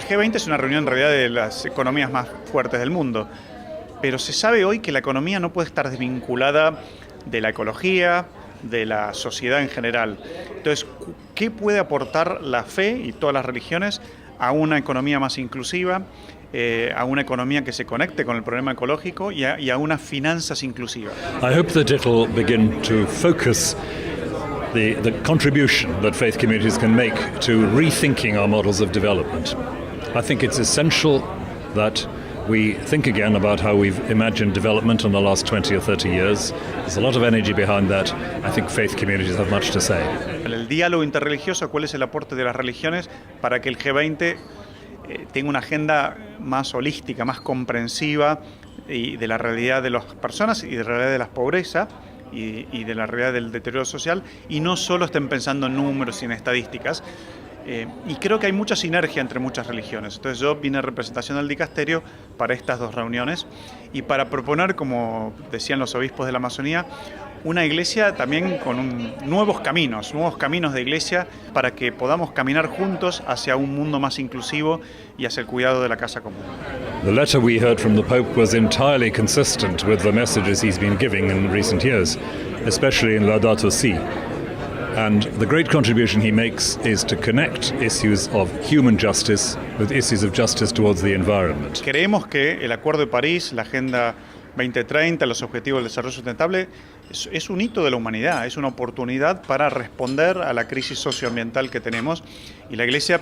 G20 es una reunión en realidad de las economías más fuertes del mundo, pero se sabe hoy que la economía no puede estar desvinculada de la ecología, de la sociedad en general. Entonces, ¿qué puede aportar la fe y todas las religiones a una economía más inclusiva, a una economía que se conecte con el problema ecológico y a unas finanzas inclusivas? I hope that it'll begin to focus the contribution that faith communities can make to rethinking our models of development. I think it's essential that we think again about how we've imagined development in the last 20 or 30 years. There's a lot of energy behind that. I think faith communities have much to say. El diálogo interreligioso, ¿cuál es el aporte de las religiones para que el G20 tenga una agenda más holística, más comprensiva y de la realidad de las personas y de la realidad de la pobreza y de la realidad del deterioro social, y no solo estén pensando en números y en estadísticas? Y creo que hay mucha sinergia entre muchas religiones. Entonces yo vine en representación del dicasterio para estas dos reuniones y para proponer, como decían los obispos de la Amazonía, una iglesia también con nuevos caminos de iglesia para que podamos caminar juntos hacia un mundo más inclusivo y hacia el cuidado de la casa común. The letter we heard from the Pope was entirely consistent with the messages he's been giving in recent years, especially in Laudato Si'. And the great contribution he makes is to connect issues of human justice with issues of justice towards the environment. Creemos que el Acuerdo de París, la Agenda 2030, los Objetivos del Desarrollo Sustentable, es un hito de la humanidad, es una oportunidad para responder a la crisis socioambiental que tenemos, y la Iglesia,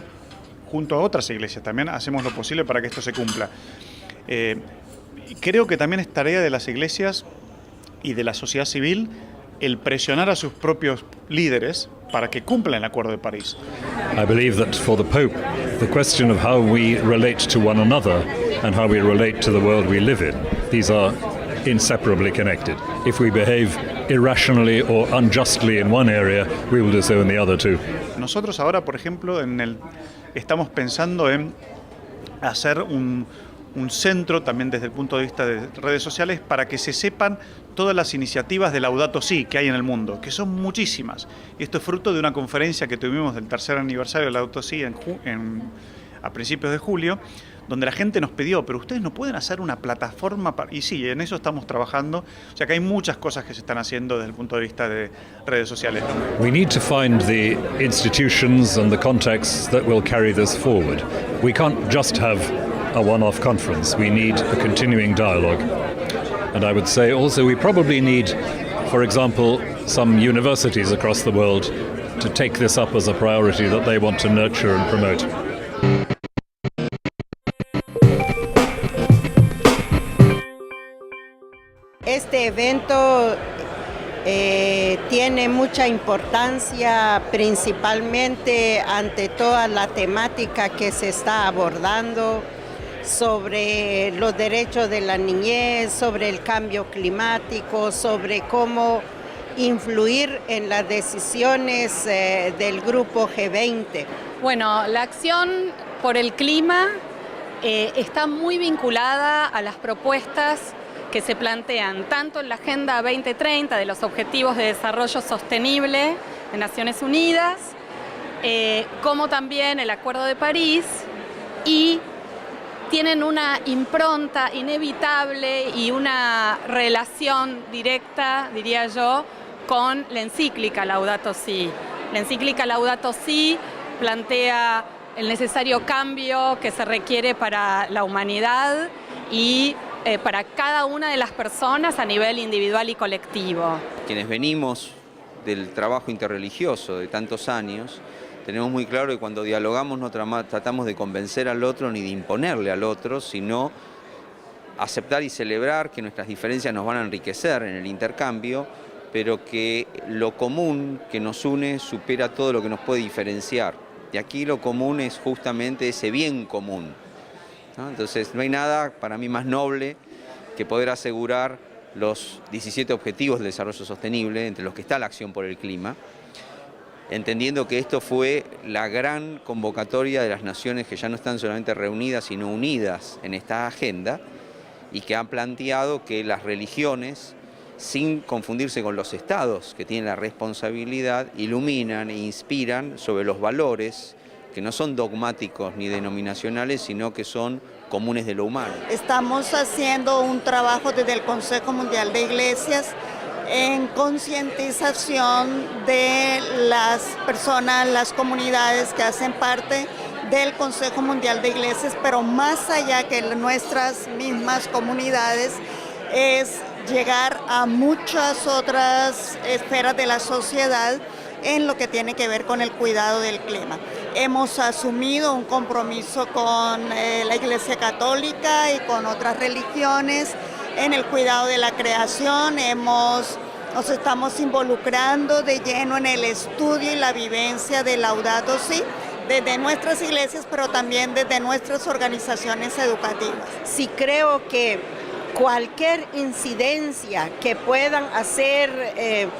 junto a otras iglesias, también hacemos lo posible para que esto se cumpla. Creo que también es tarea de las iglesias y de la sociedad civil el presionar a sus propios líderes para que cumplan el Acuerdo de París. I believe that for the Pope, the question of how we relate to one another and how we relate to the world we live in, these are inseparably connected. If we behave irrationally or unjustly in one area, we will do so in the other too. Nosotros ahora, por ejemplo, estamos pensando en hacer un centro también desde el punto de vista de redes sociales para que se sepan todas las iniciativas de Laudato Si que hay en el mundo, que son muchísimas. Y esto es fruto de una conferencia que tuvimos del tercer aniversario de Laudato Si a principios de julio, donde la gente nos pidió, pero ustedes no pueden hacer una plataforma y sí, en eso estamos trabajando. O sea que hay muchas cosas que se están haciendo desde el punto de vista de redes sociales. We need to find the institutions and the contexts that will carry this forward. We can't just have a one-off conference. We need a continuing dialogue. And I would say also we probably need, for example, some universities across the world to take this up as a priority that they want to nurture and promote. Este evento tiene mucha importancia principalmente ante toda la temática que se está abordando sobre los derechos de la niñez, sobre el cambio climático, sobre cómo influir en las decisiones del grupo G20. Bueno, la acción por el clima está muy vinculada a las propuestas que se plantean tanto en la Agenda 2030 de los Objetivos de Desarrollo Sostenible de Naciones Unidas, como también el Acuerdo de París, y tienen una impronta inevitable y una relación directa, diría yo, con la encíclica Laudato Si'. La encíclica Laudato Si' plantea el necesario cambio que se requiere para la humanidad y para cada una de las personas a nivel individual y colectivo. Quienes venimos del trabajo interreligioso de tantos años, tenemos muy claro que cuando dialogamos no tratamos de convencer al otro ni de imponerle al otro, sino aceptar y celebrar que nuestras diferencias nos van a enriquecer en el intercambio, pero que lo común que nos une supera todo lo que nos puede diferenciar. Y aquí lo común es justamente ese bien común, ¿no? Entonces no hay nada para mí más noble que poder asegurar los 17 objetivos del desarrollo sostenible, entre los que está la acción por el clima, entendiendo que esto fue la gran convocatoria de las naciones que ya no están solamente reunidas, sino unidas en esta agenda, y que han planteado que las religiones, sin confundirse con los estados que tienen la responsabilidad, iluminan e inspiran sobre los valores que no son dogmáticos ni denominacionales, sino que son comunes de lo humano. Estamos haciendo un trabajo desde el Consejo Mundial de Iglesias en concientización de las personas, las comunidades que hacen parte del Consejo Mundial de Iglesias, pero más allá que nuestras mismas comunidades, es llegar a muchas otras esferas de la sociedad en lo que tiene que ver con el cuidado del clima. Hemos asumido un compromiso con la Iglesia Católica y con otras religiones en el cuidado de la creación. Nos estamos involucrando de lleno en el estudio y la vivencia de Laudato Si, desde nuestras iglesias, pero también desde nuestras organizaciones educativas. Sí, creo que cualquier incidencia que puedan hacer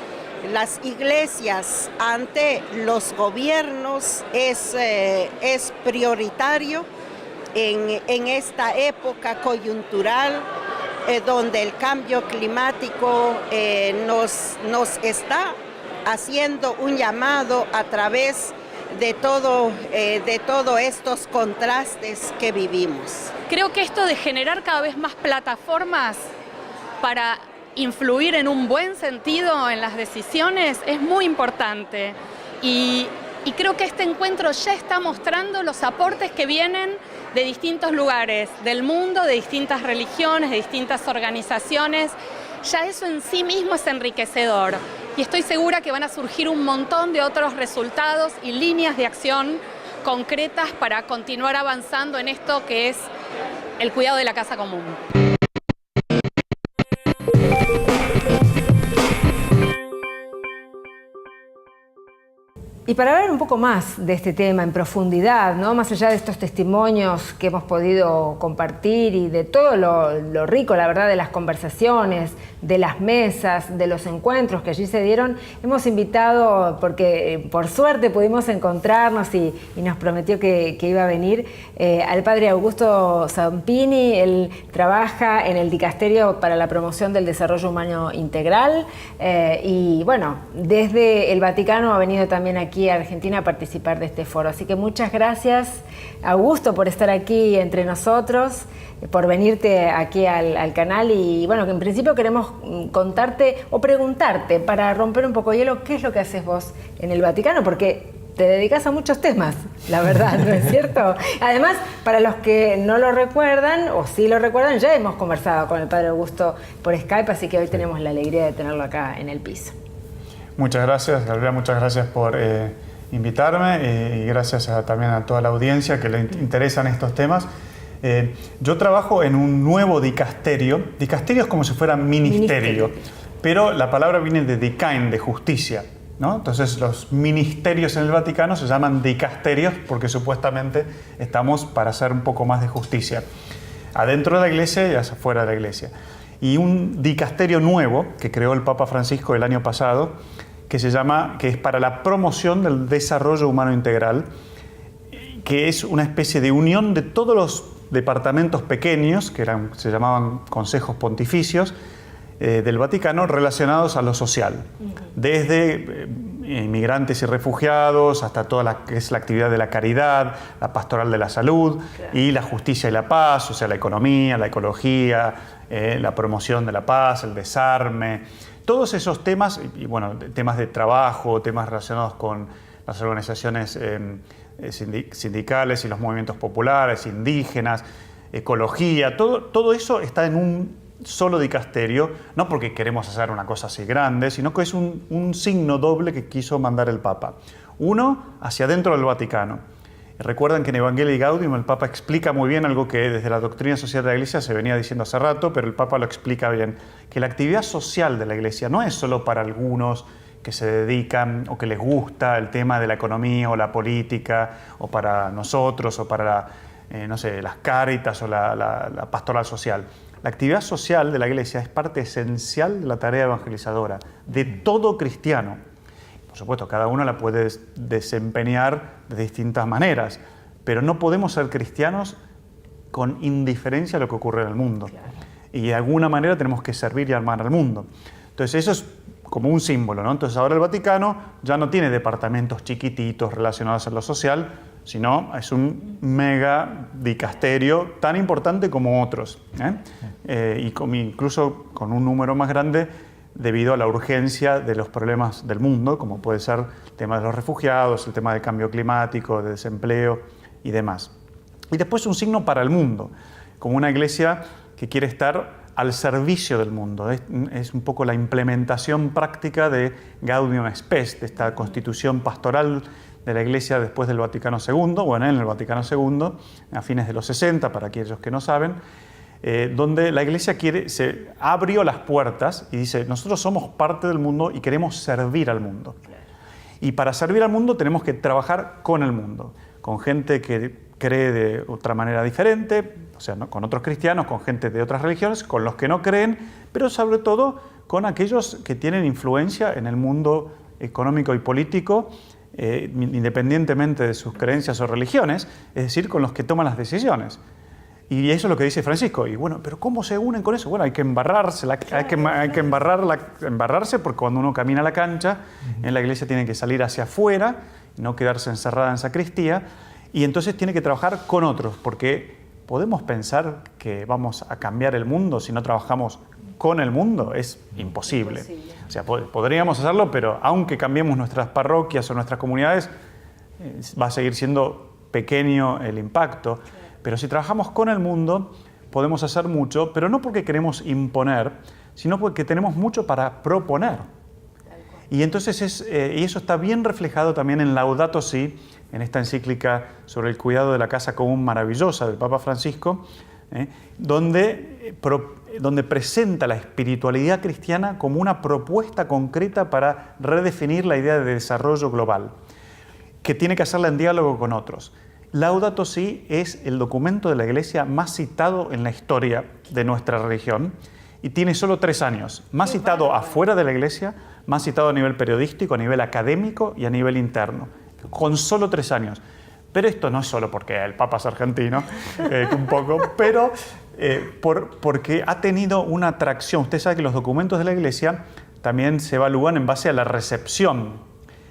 las iglesias ante los gobiernos es prioritario en esta época coyuntural donde el cambio climático nos está haciendo un llamado a través de todos estos contrastes que vivimos. Creo que esto de generar cada vez más plataformas para influir en un buen sentido en las decisiones es muy importante y creo que este encuentro ya está mostrando los aportes que vienen de distintos lugares del mundo, de distintas religiones, de distintas organizaciones. Ya eso en sí mismo es enriquecedor y estoy segura que van a surgir un montón de otros resultados y líneas de acción concretas para continuar avanzando en esto que es el cuidado de la casa común. Y para hablar un poco más de este tema en profundidad, ¿no? Más allá de estos testimonios que hemos podido compartir y de todo lo rico, la verdad, de las conversaciones, de las mesas, de los encuentros que allí se dieron, hemos invitado, porque por suerte pudimos encontrarnos y nos prometió que iba a venir, al padre Augusto Zampini. Él trabaja en el Dicasterio para la Promoción del Desarrollo Humano Integral y bueno, desde el Vaticano ha venido también aquí a Argentina a participar de este foro. Así que muchas gracias, Augusto, por estar aquí entre nosotros, por venirte aquí al canal y bueno, que en principio queremos contarte o preguntarte, para romper un poco hielo, ¿qué es lo que haces vos en el Vaticano? Porque te dedicas a muchos temas, la verdad, ¿no es cierto? Además, para los que no lo recuerdan, o sí lo recuerdan, ya hemos conversado con el padre Augusto por Skype, así que hoy tenemos la alegría de tenerlo acá en el piso. Muchas gracias, Gabriela, muchas gracias por invitarme y gracias también a toda la audiencia que le interesan estos temas. Yo trabajo en un nuevo dicasterio. Dicasterio es como si fuera ministerio, pero la palabra viene de dicain, de justicia, ¿no? Entonces los ministerios en el Vaticano se llaman dicasterios porque supuestamente estamos para hacer un poco más de justicia, adentro de la iglesia y afuera de la iglesia. Y un dicasterio nuevo que creó el Papa Francisco el año pasado, que es para la promoción del desarrollo humano integral, que es una especie de unión de todos los departamentos pequeños, que se llamaban consejos pontificios, del Vaticano relacionados a lo social, desde inmigrantes y refugiados hasta toda la que es la actividad de la caridad, la pastoral de la salud y la justicia y la paz, o sea, la economía, la ecología, la promoción de la paz, el desarme, todos esos temas, y bueno, temas de trabajo, temas relacionados con las organizaciones sindicales y los movimientos populares, indígenas, ecología, todo eso está en un solo dicasterio, no porque queremos hacer una cosa así grande, sino que es un signo doble que quiso mandar el Papa. Uno, hacia adentro del Vaticano. Recuerdan que en Evangelii Gaudium el Papa explica muy bien algo que desde la doctrina social de la Iglesia se venía diciendo hace rato, pero el Papa lo explica bien, que la actividad social de la Iglesia no es solo para algunos que se dedican o que les gusta el tema de la economía o la política, o para nosotros, o para no sé, las Cáritas o la pastoral social. La actividad social de la Iglesia es parte esencial de la tarea evangelizadora de todo cristiano. Por supuesto, cada uno la puede desempeñar de distintas maneras, pero no podemos ser cristianos con indiferencia a lo que ocurre en el mundo. Y de alguna manera tenemos que servir y armar al mundo. Entonces eso es como un símbolo, ¿no? Entonces ahora el Vaticano ya no tiene departamentos chiquititos relacionados a lo social, sino es un mega dicasterio tan importante como otros, incluso con un número más grande debido a la urgencia de los problemas del mundo, como puede ser el tema de los refugiados, el tema del cambio climático, de desempleo y demás. Y después un signo para el mundo, como una iglesia que quiere estar al servicio del mundo. Es un poco la implementación práctica de Gaudium Spes, de esta constitución pastoral de la Iglesia después del Vaticano II, bueno, en el Vaticano II, a fines de los 60, para aquellos que no saben, donde la Iglesia se abrió las puertas y dice, nosotros somos parte del mundo y queremos servir al mundo. Y para servir al mundo tenemos que trabajar con el mundo, con gente que cree de otra manera diferente, o sea, ¿no? Con otros cristianos, con gente de otras religiones, con los que no creen, pero sobre todo con aquellos que tienen influencia en el mundo económico y político, independientemente de sus creencias o religiones, es decir, con los que toman las decisiones. Y eso es lo que dice Francisco. Y bueno, ¿pero cómo se unen con eso? Bueno, hay que embarrarse, hay que embarrarse porque cuando uno camina a la cancha, en la iglesia tiene que salir hacia afuera, no quedarse encerrada en sacristía, y entonces tiene que trabajar con otros, porque podemos pensar que vamos a cambiar el mundo si no trabajamos con el mundo, es imposible. O sea, podríamos hacerlo, pero aunque cambiemos nuestras parroquias o nuestras comunidades, va a seguir siendo pequeño el impacto. Pero si trabajamos con el mundo, podemos hacer mucho, pero no porque queremos imponer, sino porque tenemos mucho para proponer. Y entonces y eso está bien reflejado también en Laudato Si, en esta encíclica sobre el cuidado de la casa común maravillosa del Papa Francisco, donde presenta la espiritualidad cristiana como una propuesta concreta para redefinir la idea de desarrollo global, que tiene que hacerla en diálogo con otros. Laudato Si es el documento de la Iglesia más citado en la historia de nuestra religión y tiene solo 3 años. Más citado afuera de la Iglesia, más citado a nivel periodístico, a nivel académico y a nivel interno, con solo 3 años. Pero esto no es solo porque el Papa es argentino, un poco, pero porque ha tenido una atracción. Usted sabe que los documentos de la Iglesia también se evalúan en base a la recepción.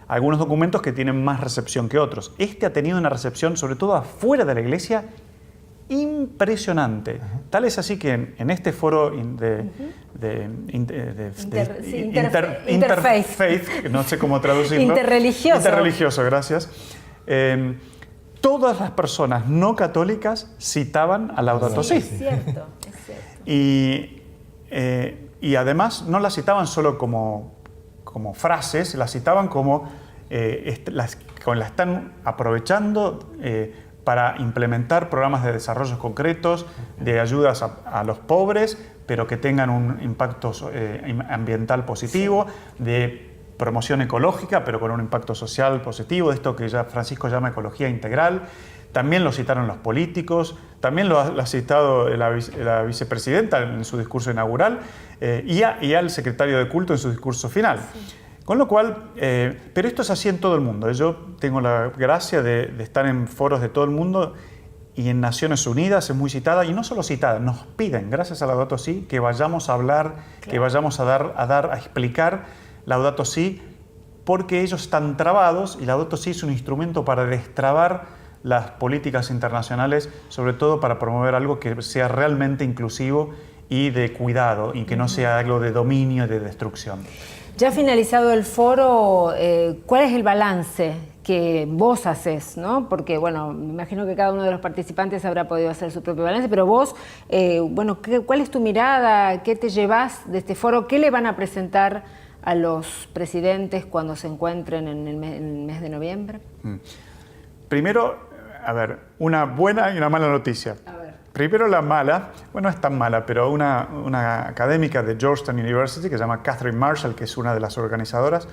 Algunos documentos que tienen más recepción que otros. Este ha tenido una recepción, sobre todo afuera de la Iglesia, impresionante. Tal es así que en este foro interfaith, no sé cómo traducirlo. Interreligioso, gracias. Todas las personas no católicas citaban a Laudato Si. Es cierto, es cierto. Y además no las citaban solo como frases, las citaban como las están aprovechando para implementar programas de desarrollo concretos, de ayudas a los pobres, pero que tengan un impacto ambiental positivo, de promoción ecológica, pero con un impacto social positivo, de esto que ya Francisco llama ecología integral. También lo citaron los políticos, también lo ha citado la vicepresidenta en su discurso inaugural y al secretario de culto en su discurso final. Sí. Con lo cual, pero esto es así en todo el mundo. Yo tengo la gracia de estar en foros de todo el mundo y en Naciones Unidas es muy citada, y no solo citada, nos piden, gracias a Laudato Si, que vayamos a hablar, claro, que vayamos a explicar Laudato Si, porque ellos están trabados y Laudato Si es un instrumento para destrabar las políticas internacionales, sobre todo para promover algo que sea realmente inclusivo y de cuidado, y que no sea algo de dominio y de destrucción. Ya finalizado el foro, ¿cuál es el balance que vos haces, ¿no? Porque, bueno, me imagino que cada uno de los participantes habrá podido hacer su propio balance, pero vos, bueno, ¿cuál es tu mirada? ¿Qué te llevas de este foro? ¿Qué le van a presentar a los presidentes cuando se encuentren en el mes de noviembre? Primero, a ver, una buena y una mala noticia. Primero la mala, bueno, no es tan mala, pero una académica de Georgetown University que se llama Catherine Marshall, que es una de las organizadoras,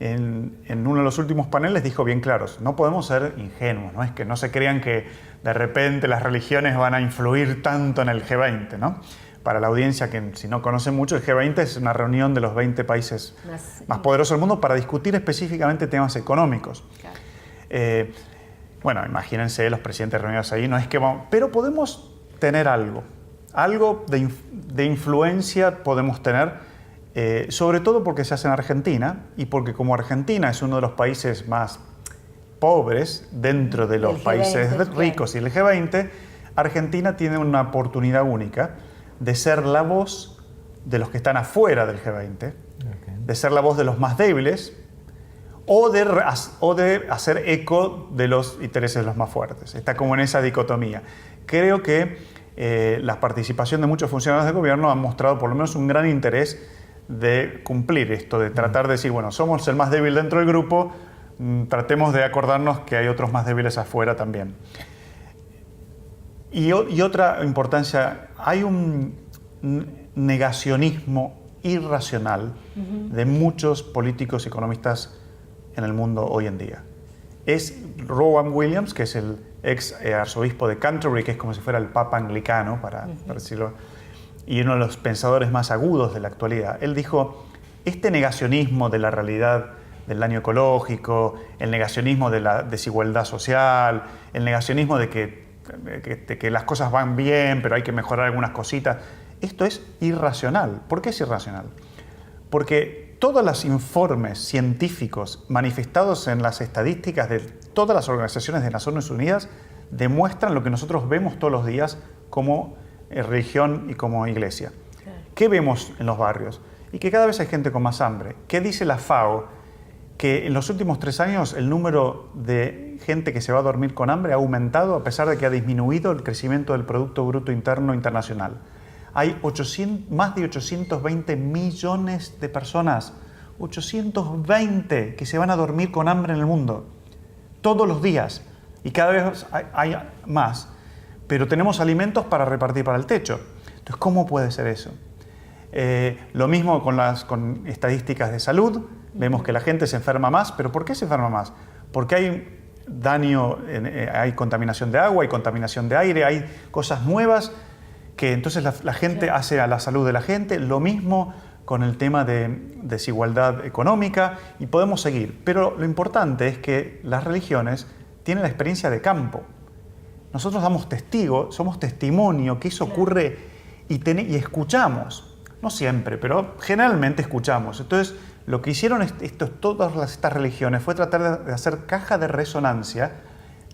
en uno de los últimos paneles dijo bien claros, no podemos ser ingenuos, ¿no? Es que no se crean que de repente las religiones van a influir tanto en el G20, ¿no? Para la audiencia que si no conoce mucho, el G20 es una reunión de los 20 países más poderosos del mundo para discutir específicamente temas económicos. Claro. Bueno, imagínense los presidentes reunidos ahí, no es que vamos, pero podemos tener algo de influencia podemos tener, sobre todo porque se hace en Argentina y porque como Argentina es uno de los países más pobres dentro de los países ricos y el G20, Argentina tiene una oportunidad única de ser la voz de los que están afuera del G20, de ser la voz de los más débiles o de hacer eco de los intereses de los más fuertes. Está como en esa dicotomía. Creo que la participación de muchos funcionarios del gobierno han mostrado por lo menos un gran interés de cumplir esto, de tratar de decir, bueno, somos el más débil dentro del grupo, tratemos de acordarnos que hay otros más débiles afuera también. Y otra importancia, hay un negacionismo irracional de muchos políticos y economistas en el mundo hoy en día. Es Rowan Williams, que es el ex arzobispo de Canterbury, que es como si fuera el papa anglicano, para decirlo, y uno de los pensadores más agudos de la actualidad. Él dijo, este negacionismo de la realidad del daño ecológico, el negacionismo de la desigualdad social, el negacionismo de que las cosas van bien, pero hay que mejorar algunas cositas, esto es irracional. ¿Por qué es irracional? Porque todos los informes científicos manifestados en las estadísticas de todas las organizaciones de Naciones Unidas demuestran lo que nosotros vemos todos los días como religión y como iglesia. ¿Qué vemos en los barrios? Y que cada vez hay gente con más hambre. ¿Qué dice la FAO? Que en los últimos 3 años el número de gente que se va a dormir con hambre ha aumentado a pesar de que ha disminuido el crecimiento del Producto Bruto Interno Internacional. Hay más de 820 millones de personas, 820 que se van a dormir con hambre en el mundo, todos los días, y cada vez hay más. Pero tenemos alimentos para repartir para el techo. Entonces, ¿cómo puede ser eso? Lo mismo con estadísticas de salud. Vemos que la gente se enferma más. ¿Pero por qué se enferma más? Porque hay daño, hay contaminación de agua, hay contaminación de aire, hay cosas nuevas que entonces la gente hace a la salud de la gente. Lo mismo con el tema de desigualdad económica y podemos seguir. Pero lo importante es que las religiones tienen la experiencia de campo. Nosotros somos testimonio que eso ocurre y escuchamos. No siempre, pero generalmente escuchamos. Entonces, lo que hicieron todas estas religiones fue tratar de hacer caja de resonancia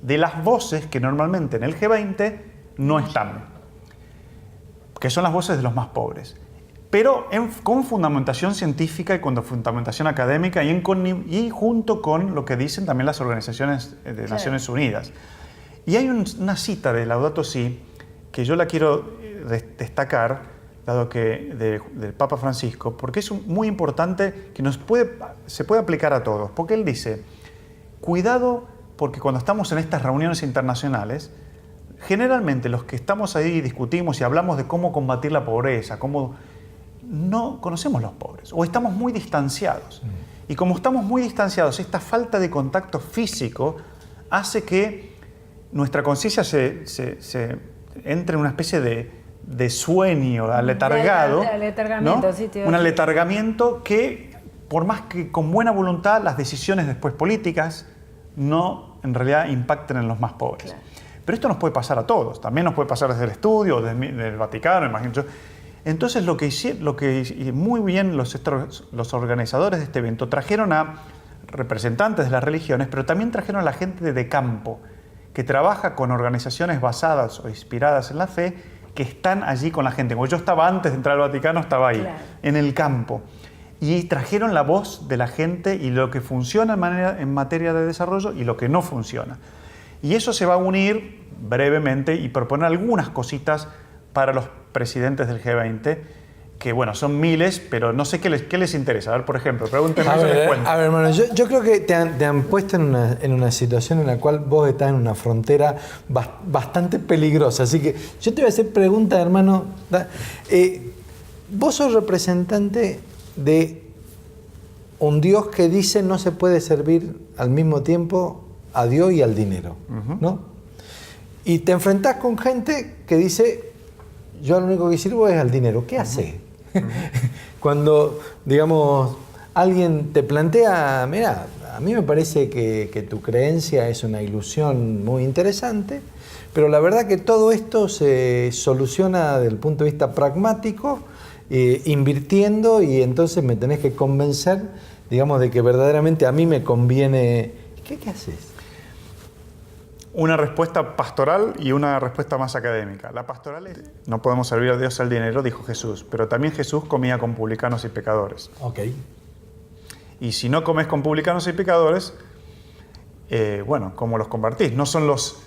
de las voces que normalmente en el G20 no están, que son las voces de los más pobres, pero con fundamentación científica y con fundamentación académica y junto con lo que dicen también las organizaciones de Naciones Unidas. Y hay una cita de Laudato Si que yo la quiero destacar, dado que del Papa Francisco, porque es muy importante que se puede aplicar a todos. Porque él dice, cuidado, porque cuando estamos en estas reuniones internacionales, generalmente los que estamos ahí discutimos y hablamos de cómo combatir la pobreza, no conocemos los pobres o estamos muy distanciados. Y como estamos muy distanciados, esta falta de contacto físico hace que nuestra conciencia se entre en una especie de sueño aletargado, aletargamiento, ¿no? Sí, Un aletargamiento que, por más que con buena voluntad, las decisiones después políticas no en realidad impacten en los más pobres. Claro. Pero esto nos puede pasar a todos, también nos puede pasar desde el estudio, del Vaticano, imagino yo. Entonces lo que muy bien los organizadores de este evento trajeron a representantes de las religiones, pero también trajeron a la gente de campo, que trabaja con organizaciones basadas o inspiradas en la fe, que están allí con la gente. Como yo estaba antes de entrar al Vaticano, estaba ahí, claro, en el campo. Y trajeron la voz de la gente y lo que funciona en materia de desarrollo y lo que no funciona. Y eso se va a unir brevemente y proponer algunas cositas para los presidentes del G20, que bueno, son miles, pero no sé qué les interesa. A ver, por ejemplo, pregúntenme y les cuento. A ver, hermano, yo creo que te han puesto en una situación en la cual vos estás en una frontera bastante peligrosa. Así que yo te voy a hacer preguntas, hermano. Vos sos representante de un Dios que dice no se puede servir al mismo tiempo a Dios y al dinero, ¿no? Y te enfrentás con gente que dice, yo lo único que sirvo es al dinero. ¿Qué haces? Cuando, digamos, alguien te plantea, mira, a mí me parece que tu creencia es una ilusión muy interesante, pero la verdad que todo esto se soluciona desde el punto de vista pragmático, invirtiendo, y entonces me tenés que convencer, digamos, de que verdaderamente a mí me conviene. ¿Qué haces? una respuesta pastoral y una respuesta más académica. La pastoral es: no podemos servir a Dios al dinero, dijo Jesús, pero también Jesús comía con publicanos y pecadores. Ok. Y si no comes con publicanos y pecadores, bueno, ¿cómo los convertís? No son los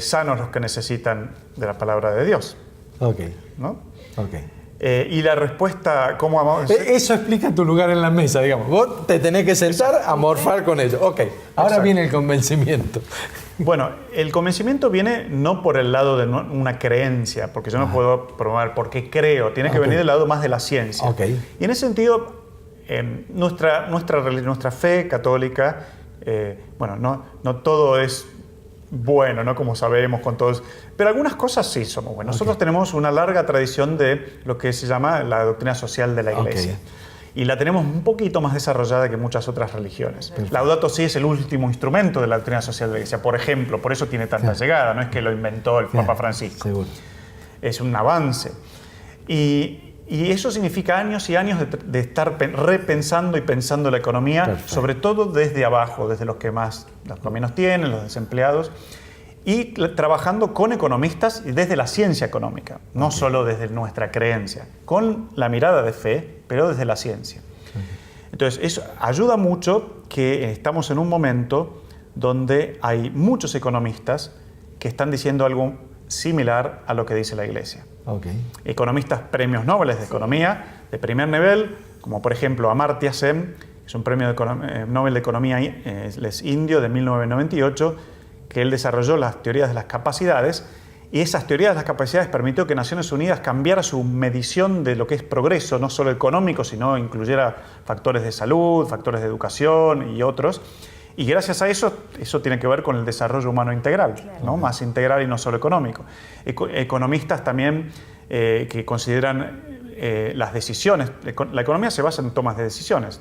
sanos los que necesitan de la palabra de Dios. Ok. ¿No? Ok. Y la respuesta, ¿cómo amamos? Eso explica tu lugar en la mesa, digamos. Vos te tenés que sentar a morfar con ellos. Ok, ahora Exacto. viene el convencimiento. Bueno, el convencimiento viene no por el lado de una creencia, porque yo no puedo promover porque creo, tiene que venir del lado más de la ciencia. Ok. Y en ese sentido, nuestra fe católica, bueno, no todo es bueno, ¿no? Como sabemos con todos, pero algunas cosas sí somos buenos. Nosotros tenemos una larga tradición de lo que se llama la doctrina social de la Iglesia. Y la tenemos un poquito más desarrollada que muchas otras religiones. Laudato Si es el último instrumento de la doctrina social de la Iglesia, por ejemplo, por eso tiene tanta llegada, no es que lo inventó el Papa Francisco. Seguro. Es un avance. Y eso significa años y años de estar repensando y pensando la economía, sobre todo desde abajo, desde los que menos tienen, los desempleados, y trabajando con economistas y desde la ciencia económica, no solo desde nuestra creencia, con la mirada de fe, pero desde la ciencia. Entonces, eso ayuda mucho que estamos en un momento donde hay muchos economistas que están diciendo algo similar a lo que dice la Iglesia. Economistas premios Nobel de Economía de primer nivel, como por ejemplo Amartya Sen, que es un premio Nobel de Economía, es indio, de 1998, que él desarrolló las teorías de las capacidades, y esas teorías de las capacidades permitió que Naciones Unidas cambiara su medición de lo que es progreso, no solo económico, sino incluyera factores de salud, factores de educación y otros. Y gracias a eso tiene que ver con el desarrollo humano integral, ¿no? Más integral y no solo económico. Economistas también que consideran las decisiones. La economía se basa en tomas de decisiones.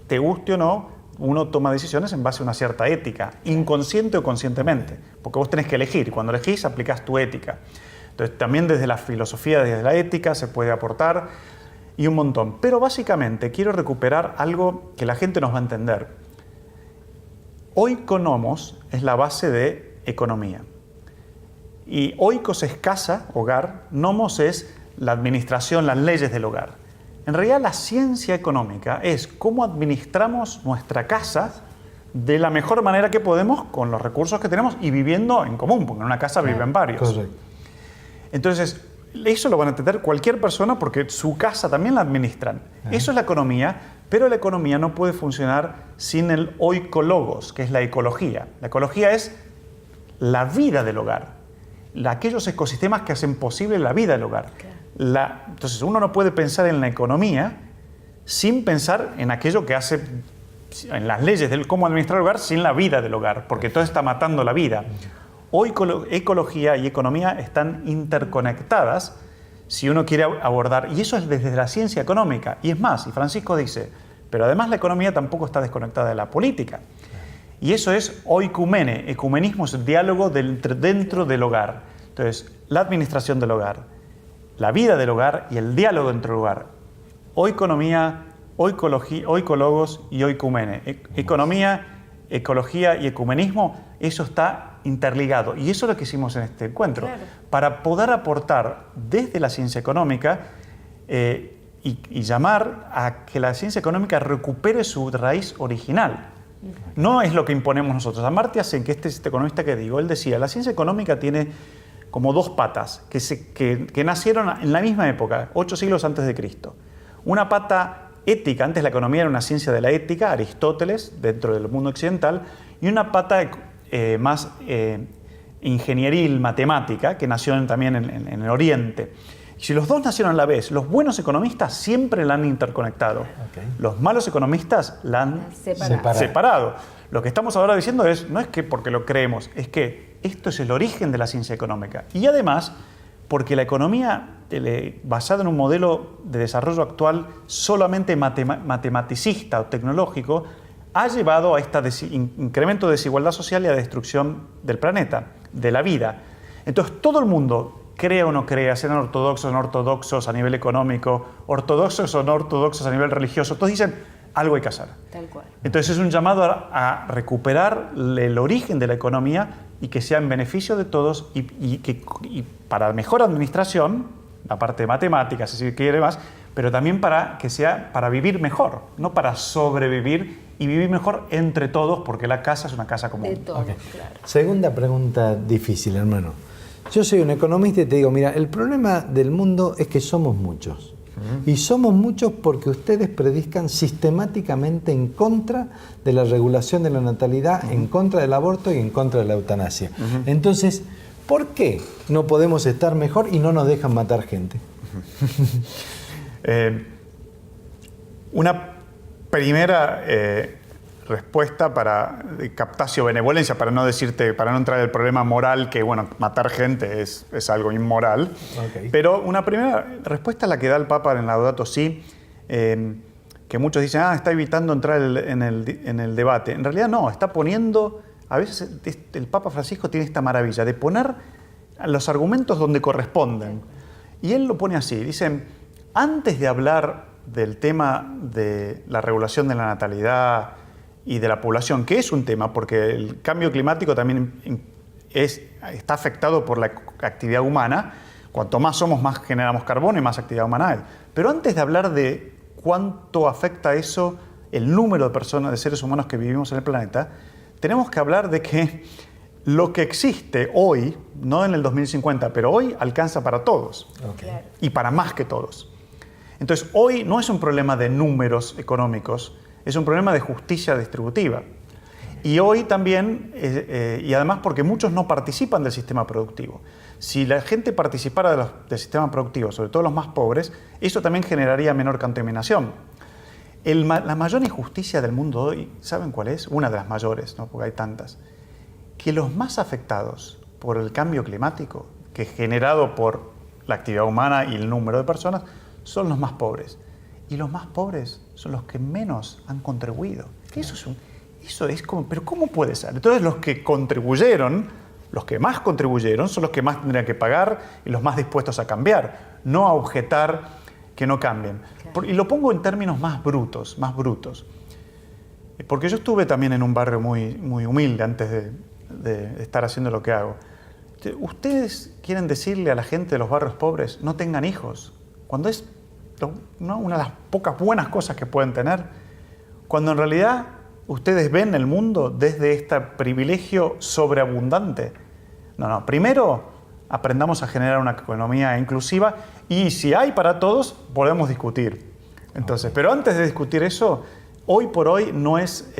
Te guste o no, uno toma decisiones en base a una cierta ética, inconsciente o conscientemente, porque vos tenés que elegir, y cuando elegís aplicás tu ética. Entonces también desde la filosofía, desde la ética se puede aportar y un montón. Pero básicamente quiero recuperar algo que la gente nos va a entender. Oikonomos es la base de economía. Y oikos es casa, hogar, nomos es la administración, las leyes del hogar. En realidad la ciencia económica es cómo administramos nuestra casa de la mejor manera que podemos con los recursos que tenemos y viviendo en común, porque en una casa viven varios. Correcto. Entonces, eso lo van a entender cualquier persona porque su casa también la administran. Eso es la economía, pero la economía no puede funcionar sin el oikologos, que es la ecología. La ecología es la vida del hogar, aquellos ecosistemas que hacen posible la vida del hogar. Entonces, uno no puede pensar en la economía sin pensar en aquello que hace, en las leyes de cómo administrar el hogar sin la vida del hogar, porque todo está matando la vida. Hoy ecología y economía están interconectadas si uno quiere abordar, y eso es desde la ciencia económica. Y es más, y Francisco dice, pero además la economía tampoco está desconectada de la política. Y eso es oikumene, ecumenismo es el diálogo dentro del hogar. Entonces, la administración del hogar, la vida del hogar y el diálogo dentro del hogar. Oikonomía, oikologos y oikumene. Economía, ecología y ecumenismo, eso está interligado. Y eso es lo que hicimos en este encuentro. Claro. Para poder aportar desde la ciencia económica y llamar a que la ciencia económica recupere su raíz original. No es lo que imponemos nosotros. Amartya Sen, que este economista que digo, él decía, la ciencia económica tiene como dos patas que nacieron en la misma época, 8 siglos antes de Cristo. Una pata ética, antes la economía era una ciencia de la ética, Aristóteles, dentro del mundo occidental, y una pata más ingenieril, matemática, que nació también en el Oriente. Y si los dos nacieron a la vez, los buenos economistas siempre la han interconectado. Los malos economistas la han separado. Lo que estamos ahora diciendo no es que porque lo creemos, es que esto es el origen de la ciencia económica. Y además, porque la economía basada en un modelo de desarrollo actual solamente matematicista o tecnológico ha llevado a este incremento de desigualdad social y a destrucción del planeta, de la vida. Entonces, todo el mundo, crea o no crea, sean ortodoxos o no ortodoxos a nivel económico, ortodoxos o no ortodoxos a nivel religioso, todos dicen, algo hay que hacer. Tal cual. Entonces, es un llamado a recuperar el origen de la economía, y que sea en beneficio de todos y para mejor administración, la parte de matemáticas, si se quiere más, pero también para que sea para vivir mejor, no para sobrevivir y vivir mejor entre todos, porque la casa es una casa común. De todos, Okay. claro. Segunda pregunta difícil, hermano. Yo soy un economista y te digo, mira, el problema del mundo es que somos muchos. Y somos muchos porque ustedes predican sistemáticamente en contra de la regulación de la natalidad, en contra del aborto y en contra de la eutanasia. Entonces, ¿por qué no podemos estar mejor y no nos dejan matar gente? Una primera respuesta para captatio benevolencia, para no entrar en el problema moral que, bueno, matar gente es algo inmoral. Okay. Pero una primera respuesta es la que da el Papa en Laudato Si, que muchos dicen, está evitando entrar en el debate. En realidad no, está poniendo, a veces el Papa Francisco tiene esta maravilla de poner los argumentos donde corresponden. Y él lo pone así, dice, antes de hablar del tema de la regulación de la natalidad y de la población, que es un tema, porque el cambio climático también está afectado por la actividad humana. Cuanto más somos, más generamos carbono y más actividad humana hay. Pero antes de hablar de cuánto afecta eso, el número de personas, de seres humanos que vivimos en el planeta, tenemos que hablar de que lo que existe hoy, no en el 2050, pero hoy alcanza para todos. Okay. Y para más que todos. Entonces, hoy no es un problema de números económicos, es un problema de justicia distributiva. Y hoy también, y además porque muchos no participan del sistema productivo. Si la gente participara del sistema productivo, sobre todo los más pobres, eso también generaría menor contaminación. La mayor injusticia del mundo hoy, ¿saben cuál es? Una de las mayores, ¿no? Porque hay tantas. Que los más afectados por el cambio climático, que es generado por la actividad humana y el número de personas, son los más pobres. Y los más pobres son los que menos han contribuido. Eso es como, pero ¿cómo puede ser? Entonces los que contribuyeron, los que más contribuyeron, son los que más tendrían que pagar y los más dispuestos a cambiar, no a objetar que no cambien. Claro. Y lo pongo en términos más brutos. Porque yo estuve también en un barrio muy, muy humilde antes de estar haciendo lo que hago. ¿Ustedes quieren decirle a la gente de los barrios pobres, no tengan hijos? Cuando es una de las pocas buenas cosas que pueden tener. Cuando en realidad ustedes ven el mundo desde este privilegio sobreabundante. No. Primero aprendamos a generar una economía inclusiva y si hay para todos, podemos discutir. Entonces, pero antes de discutir eso, hoy por hoy no es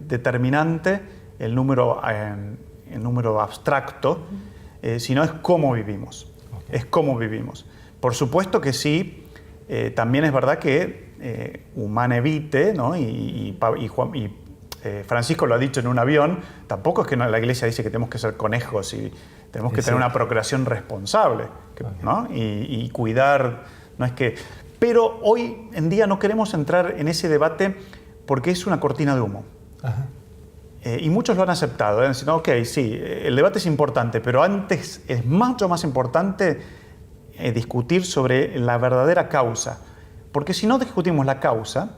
determinante el número abstracto, sino es cómo vivimos. Okay. Es cómo vivimos. Por supuesto que sí, también es verdad que humane vitae, ¿no? y Francisco lo ha dicho en un avión, tampoco es que la Iglesia dice que tenemos que ser conejos y tenemos que tener una procreación responsable, ¿no? y cuidar, no es que... Pero hoy en día no queremos entrar en ese debate porque es una cortina de humo. Ajá. Y muchos lo han aceptado, diciendo, ok, sí, el debate es importante, pero antes es mucho más importante discutir sobre la verdadera causa. Porque si no discutimos la causa,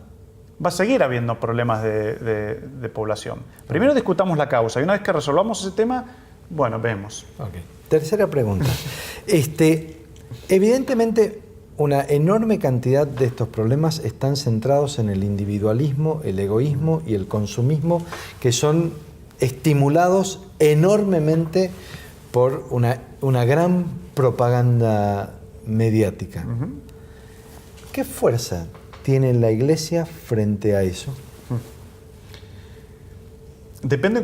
va a seguir habiendo problemas de población. Primero discutamos la causa y una vez que resolvamos ese tema, bueno, vemos. Okay. Tercera pregunta. Evidentemente, una enorme cantidad de estos problemas están centrados en el individualismo, el egoísmo y el consumismo, que son estimulados enormemente por una gran propaganda mediática. Uh-huh. ¿Qué fuerza tiene la Iglesia frente a eso? Depende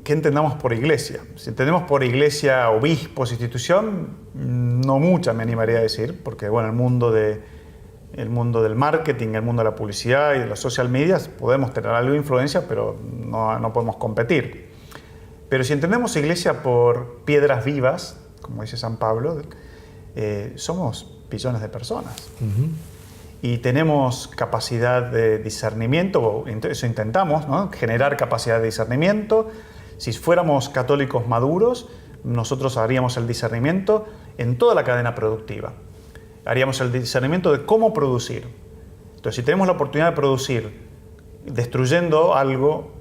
qué entendamos por iglesia. Si entendemos por iglesia, obispos, institución, no mucha me animaría a decir, porque bueno, el mundo del marketing, el mundo de la publicidad y de las social medias podemos tener algo de influencia, pero no podemos competir. Pero si entendemos iglesia por piedras vivas, como dice San Pablo, somos billones de personas. Uh-huh. Y tenemos capacidad de discernimiento, eso intentamos, ¿no? Generar capacidad de discernimiento. Si fuéramos católicos maduros, nosotros haríamos el discernimiento en toda la cadena productiva. Haríamos el discernimiento de cómo producir. Entonces, si tenemos la oportunidad de producir destruyendo algo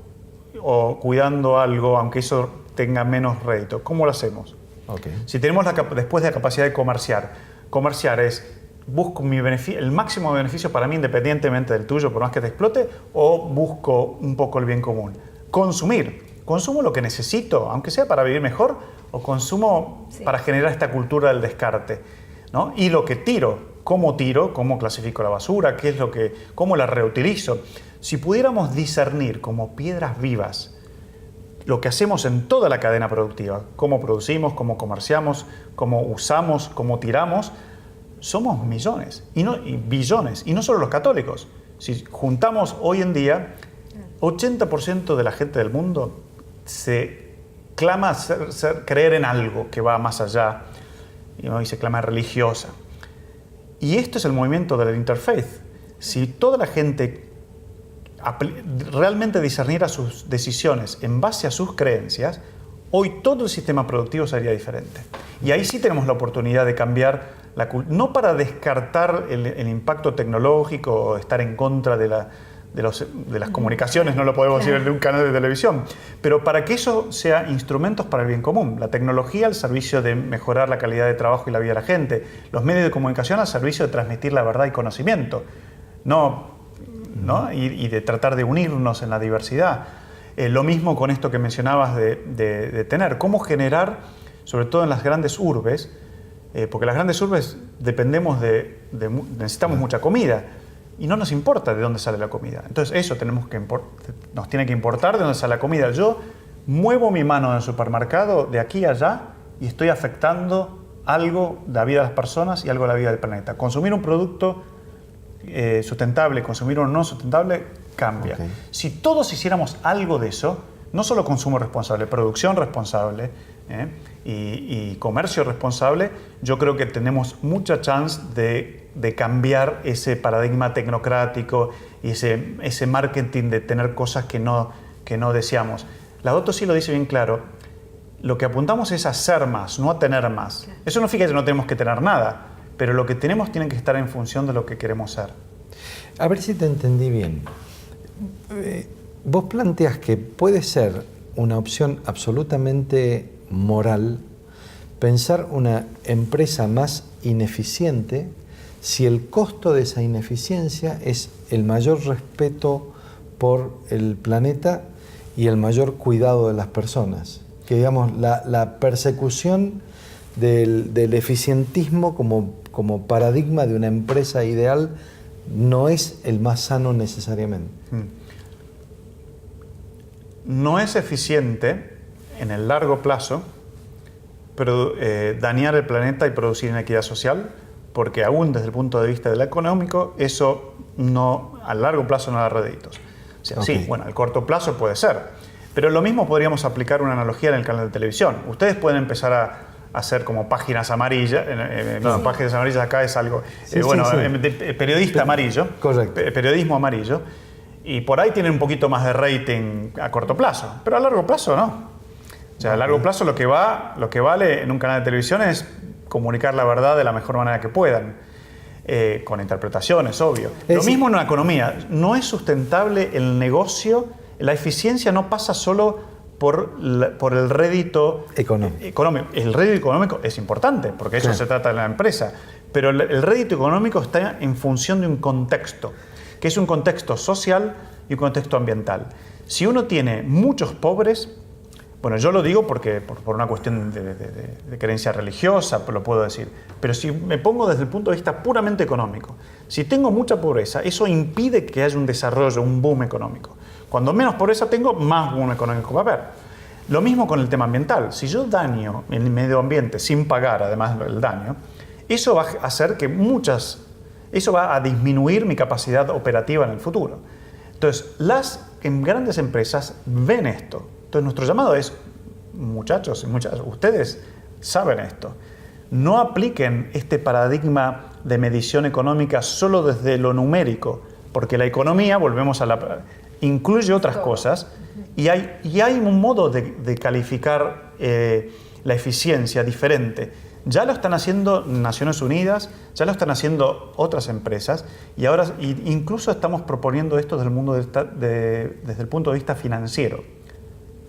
o cuidando algo, aunque eso tenga menos rédito. ¿Cómo lo hacemos? Okay. Si tenemos después de la capacidad de comerciar es busco el máximo beneficio para mí independientemente del tuyo, por más que te explote, o busco un poco el bien común. Consumo lo que necesito, aunque sea para vivir mejor, o consumo para generar esta cultura del descarte, ¿no? Y lo que tiro, cómo clasifico la basura, cómo la reutilizo. Si pudiéramos discernir como piedras vivas lo que hacemos en toda la cadena productiva, cómo producimos, cómo comerciamos, cómo usamos, cómo tiramos, somos millones y billones, y no solo los católicos. Si juntamos hoy en día, 80% de la gente del mundo se clama creer en algo que va más allá, y se clama religiosa. Y esto es el movimiento del interfaith. Si toda la gente realmente discerniera sus decisiones en base a sus creencias, hoy todo el sistema productivo sería diferente. Y ahí sí tenemos la oportunidad de cambiar no para descartar el impacto tecnológico o estar en contra de las comunicaciones, no lo podemos decir en un canal de televisión, pero para que eso sea instrumentos para el bien común. La tecnología al servicio de mejorar la calidad de trabajo y la vida de la gente. Los medios de comunicación al servicio de transmitir la verdad y conocimiento. ¿No? Y de tratar de unirnos en la diversidad. Lo mismo con esto que mencionabas de tener. ¿Cómo generar, sobre todo en las grandes urbes, porque las grandes urbes necesitamos mucha comida y no nos importa de dónde sale la comida. Entonces eso nos tiene que importar de dónde sale la comida. Yo muevo mi mano en el supermercado de aquí a allá y estoy afectando algo de la vida de las personas y algo de la vida del planeta. Consumir un producto sustentable, consumir uno no sustentable, cambia. Okay. Si todos hiciéramos algo de eso, no solo consumo responsable, producción responsable y comercio responsable, yo creo que tenemos mucha chance de cambiar ese paradigma tecnocrático y ese marketing de tener cosas que no deseamos. Laudato Si lo dice bien claro, lo que apuntamos es a hacer más, no a tener más. Eso no significa que no tenemos que tener nada, pero lo que tenemos tiene que estar en función de lo que queremos ser. A ver si te entendí bien. Vos planteas que puede ser una opción absolutamente moral pensar una empresa más ineficiente si el costo de esa ineficiencia es el mayor respeto por el planeta y el mayor cuidado de las personas. Que digamos, la persecución del eficientismo como paradigma de una empresa ideal no es el más sano necesariamente. No es eficiente en el largo plazo dañar el planeta y producir inequidad social, porque aún desde el punto de vista del económico, eso a largo plazo no da réditos. O sea, okay. Sí, bueno, al corto plazo puede ser, pero lo mismo podríamos aplicar una analogía en el canal de televisión. Ustedes pueden empezar a hacer como páginas amarillas, páginas amarillas acá es algo, periodista amarillo, correcto. Periodismo amarillo, y por ahí tienen un poquito más de rating a corto plazo, pero a largo plazo no. O sea, a largo plazo lo que vale en un canal de televisión es comunicar la verdad de la mejor manera que puedan, con interpretaciones, obvio. Lo mismo en una economía, no es sustentable el negocio, la eficiencia no pasa solo por el rédito económico. El rédito económico es importante, porque eso se trata de la empresa, pero el rédito económico está en función de un contexto, que es un contexto social y un contexto ambiental. Si uno tiene muchos pobres, bueno, yo lo digo porque por una cuestión de creencia religiosa, lo puedo decir, pero si me pongo desde el punto de vista puramente económico, si tengo mucha pobreza, eso impide que haya un desarrollo, un boom económico. Cuando menos pobreza tengo, más boom económico va a haber. Lo mismo con el tema ambiental. Si yo daño el medio ambiente sin pagar, además del daño, eso va a hacer que eso va a disminuir mi capacidad operativa en el futuro. Entonces, las grandes empresas ven esto. Entonces, nuestro llamado es, muchachos y muchachas, ustedes saben esto. No apliquen este paradigma de medición económica solo desde lo numérico, porque la economía, incluye otras cosas y hay un modo de calificar la eficiencia diferente. Ya lo están haciendo Naciones Unidas, ya lo están haciendo otras empresas y ahora incluso estamos proponiendo esto desde el punto de vista financiero.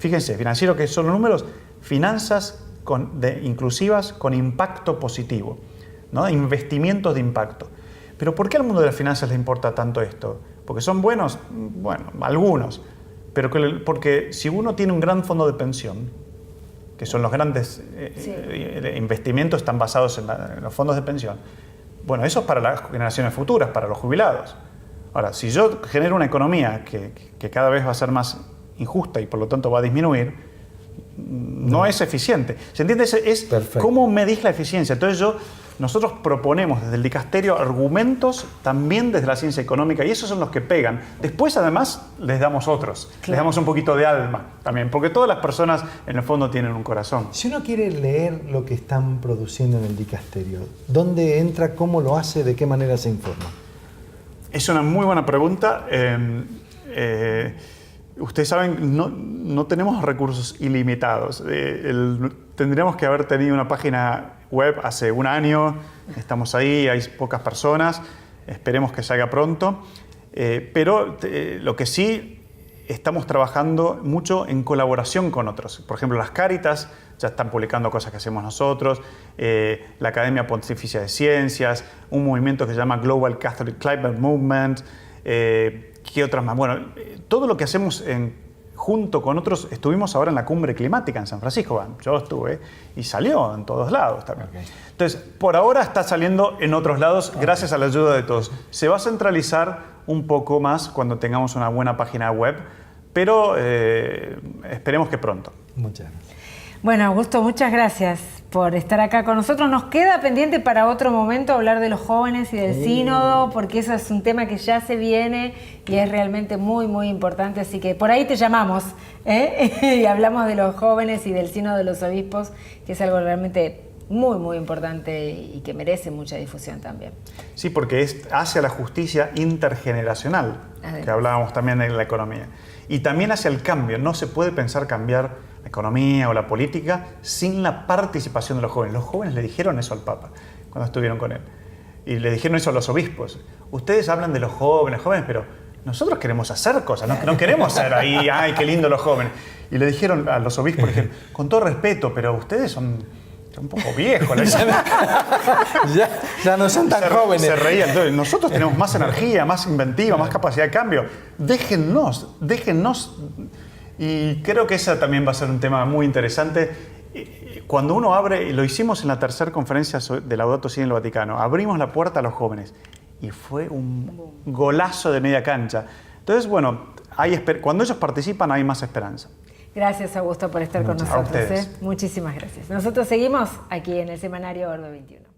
fíjense, financiero, que son los números, finanzas inclusivas con impacto positivo, ¿no? Investimientos de impacto. Pero ¿por qué al mundo de las finanzas le importa tanto esto? ¿Porque son buenos? Bueno, algunos. Pero porque si uno tiene un gran fondo de pensión, que son los grandes investimientos, están basados en los fondos de pensión, bueno, eso es para las generaciones futuras, para los jubilados. Ahora, si yo genero una economía que cada vez va a ser más injusta y por lo tanto va a disminuir, no es eficiente. ¿Se entiende? Es cómo medís la eficiencia. Entonces nosotros proponemos desde el dicasterio argumentos también desde la ciencia económica y esos son los que pegan. Después además les damos otros, les damos un poquito de alma también, porque todas las personas en el fondo tienen un corazón. Si uno quiere leer lo que están produciendo en el dicasterio, ¿dónde entra, cómo lo hace, de qué manera se informa? Es una muy buena pregunta. Ustedes saben, no tenemos recursos ilimitados. Tendríamos que haber tenido una página web hace un año. Estamos ahí, hay pocas personas. Esperemos que se haga pronto. Pero lo que sí, estamos trabajando mucho en colaboración con otros. Por ejemplo, las Cáritas ya están publicando cosas que hacemos nosotros. La Academia Pontificia de Ciencias, un movimiento que se llama Global Catholic Climate Movement. ¿Qué otras más? Bueno, todo lo que hacemos junto con otros, estuvimos ahora en la cumbre climática en San Francisco, yo estuve, y salió en todos lados también. Okay. Entonces, por ahora está saliendo en otros lados, gracias a la ayuda de todos. Se va a centralizar un poco más cuando tengamos una buena página web, pero esperemos que pronto. Muchas gracias. Bueno, Augusto, muchas gracias por estar acá con nosotros. Nos queda pendiente para otro momento hablar de los jóvenes y del sínodo, porque eso es un tema que ya se viene y es realmente muy, muy importante. Así que por ahí te llamamos, y hablamos de los jóvenes y del sínodo de los obispos, que es algo realmente muy, muy importante y que merece mucha difusión también. Sí, porque es hacia la justicia intergeneracional, que hablábamos también en la economía. Y también hacia el cambio. No se puede pensar cambiar la economía o la política sin la participación de los jóvenes. Los jóvenes le dijeron eso al Papa cuando estuvieron con él. Y le dijeron eso a los obispos. Ustedes hablan de los jóvenes, pero nosotros queremos hacer cosas, no queremos ser ahí, ¡ay, qué lindo los jóvenes! Y le dijeron a los obispos, con todo respeto, pero ustedes son un poco viejos. ya no son tan jóvenes. Se reían. Entonces, nosotros tenemos más energía, más inventiva, más capacidad de cambio. Déjennos. Y creo que ese también va a ser un tema muy interesante. Cuando uno abre, lo hicimos en la tercera conferencia de Laudato Si en el Vaticano, abrimos la puerta a los jóvenes y fue un golazo de media cancha. Entonces, bueno, cuando ellos participan hay más esperanza. Gracias, Augusto, por estar con nosotros. Muchísimas gracias. Nosotros seguimos aquí en el Semanario Orbe 21.